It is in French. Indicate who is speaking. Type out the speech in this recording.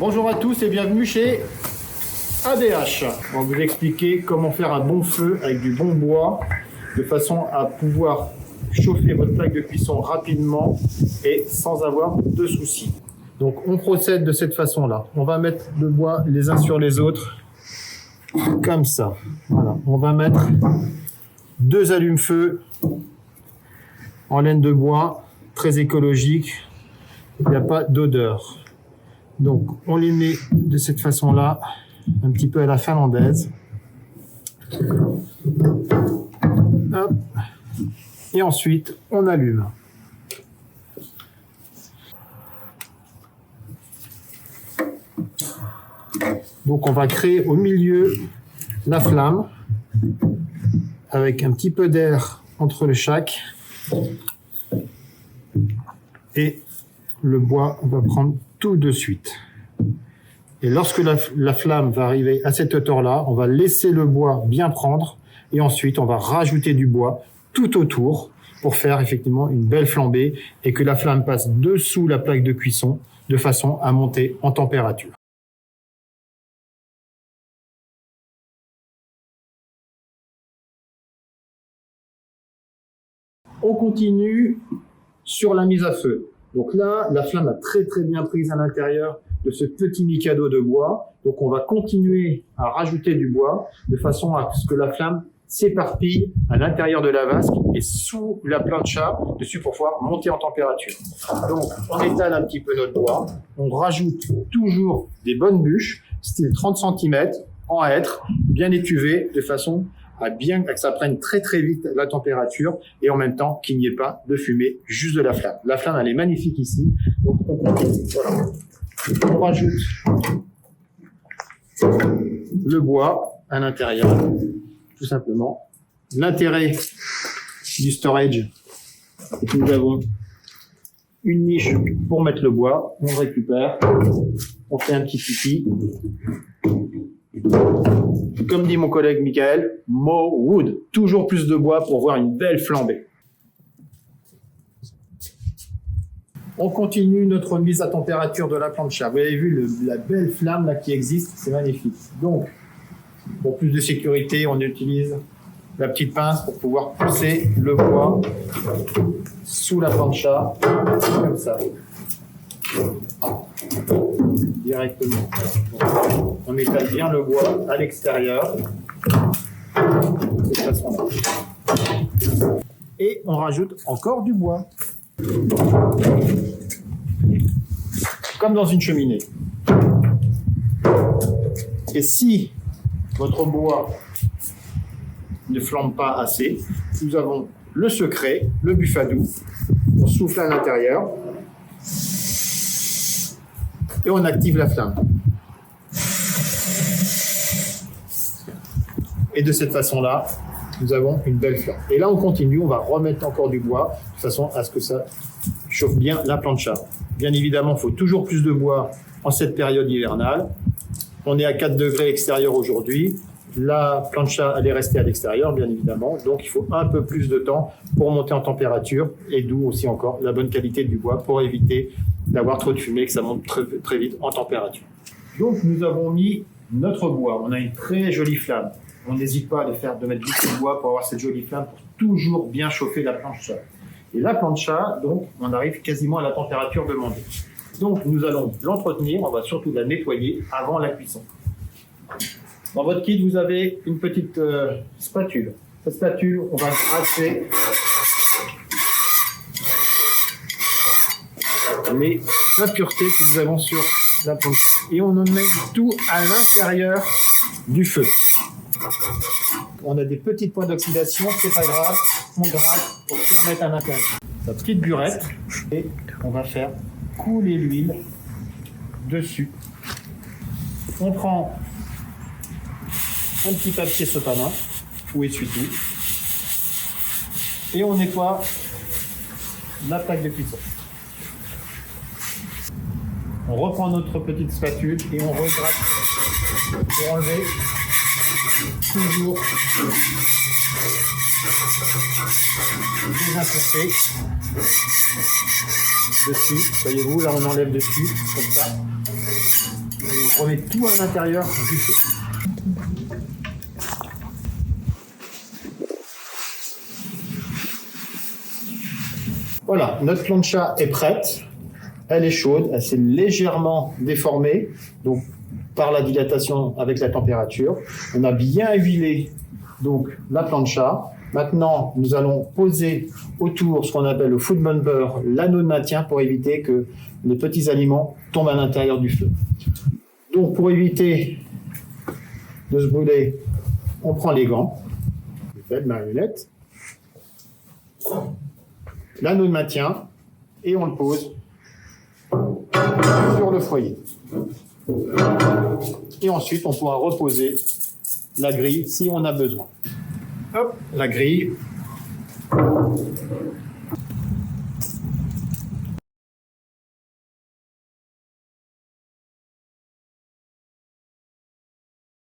Speaker 1: Bonjour à tous et bienvenue chez ADH. On va vous expliquer comment faire un bon feu avec du bon bois de façon à pouvoir chauffer votre plaque de cuisson rapidement et sans avoir de soucis. Donc on procède de cette façon-là. On va mettre le bois les uns sur les autres comme ça. Voilà. On va mettre 2 allumes-feu en laine de bois, très écologique. Il n'y a pas d'odeur. Donc, on les met de cette façon-là, un petit peu à la finlandaise. Hop. Et ensuite, on allume. Donc, on va créer au milieu la flamme avec un petit peu d'air entre le chaque. Et le bois, on va prendre tout de suite. Et lorsque la flamme va arriver à cette hauteur-là, on va laisser le bois bien prendre et ensuite on va rajouter du bois tout autour pour faire effectivement une belle flambée et que la flamme passe dessous la plaque de cuisson de façon à monter en température. On continue sur la mise à feu. Donc là, la flamme a très bien prise à l'intérieur de ce petit mikado de bois. Donc on va continuer à rajouter du bois de façon à ce que la flamme s'éparpille à l'intérieur de la vasque et sous la plancha dessus pour pouvoir monter en température. Donc on étale un petit peu notre bois. On rajoute toujours des bonnes bûches, style 30 cm en hêtre, bien écuvées de façon à bien que ça prenne très vite la température et en même temps qu'il n'y ait pas de fumée, juste de la flamme. La flamme, elle est magnifique ici. Donc on continue. Voilà. On rajoute le bois à l'intérieur, tout simplement. L'intérêt du storage, c'est que nous avons une niche pour mettre le bois. On le récupère, on fait un petit pipi. Comme dit mon collègue Michael, more wood, toujours plus de bois pour voir une belle flambée. On continue notre mise à température de la plancha. Vous avez vu la belle flamme là qui existe, c'est magnifique. Donc, pour plus de sécurité, on utilise la petite pince pour pouvoir pousser le bois sous la plancha, comme ça. Directement. Donc, on étale bien le bois à l'extérieur de cette façon-là. Et on rajoute encore du bois. Comme dans une cheminée. Et si votre bois ne flambe pas assez, nous avons le secret, le buffadou. On souffle à l'intérieur. Et on active la flamme. Et de cette façon-là, nous avons une belle flamme. Et là, on continue, on va remettre encore du bois, de façon à ce que ça chauffe bien la plancha. Bien évidemment, il faut toujours plus de bois en cette période hivernale. On est à 4 degrés extérieur aujourd'hui. La plancha, elle est restée à l'extérieur, bien évidemment. Donc, il faut un peu plus de temps pour monter en température. Et d'où aussi encore la bonne qualité du bois pour éviter d'avoir trop de fumée, que ça monte très vite en température. Donc, nous avons mis notre bois. On a une très jolie flamme. On n'hésite pas de mettre beaucoup de bois pour avoir cette jolie flamme pour toujours bien chauffer la plancha. Et la plancha, donc, on arrive quasiment à la température demandée. Donc, nous allons l'entretenir. On va surtout la nettoyer avant la cuisson. Dans votre kit, vous avez une petite spatule. Cette spatule, on va brasser les impuretés que nous avons sur la plancha. Et on en met tout à l'intérieur du feu. On a des petits points d'oxydation, c'est pas grave, on gratte pour tout remettre à l'intérieur. La petite burette, et on va faire couler l'huile dessus. On prend un petit papier sopalin ou essuie-tout et on nettoie la plaque de cuisson. On reprend notre petite spatule et on regratte pour enlever toujours des impuretés dessus. Voyez-vous, là on enlève dessus, comme ça. on remet tout à l'intérieur du feu. Voilà, notre plancha est prête. Elle est chaude, elle s'est légèrement déformée, donc par la dilatation avec la température. On a bien huilé donc la plancha. Maintenant, nous allons poser autour ce qu'on appelle le food bumper, l'anneau de maintien pour éviter que les petits aliments tombent à l'intérieur du feu. Donc, pour éviter de se brûler, on prend les gants, de marionnette, l'anneau de maintien et on le pose sur le foyer. Et ensuite, on pourra reposer la grille si on a besoin. Hop, la grille.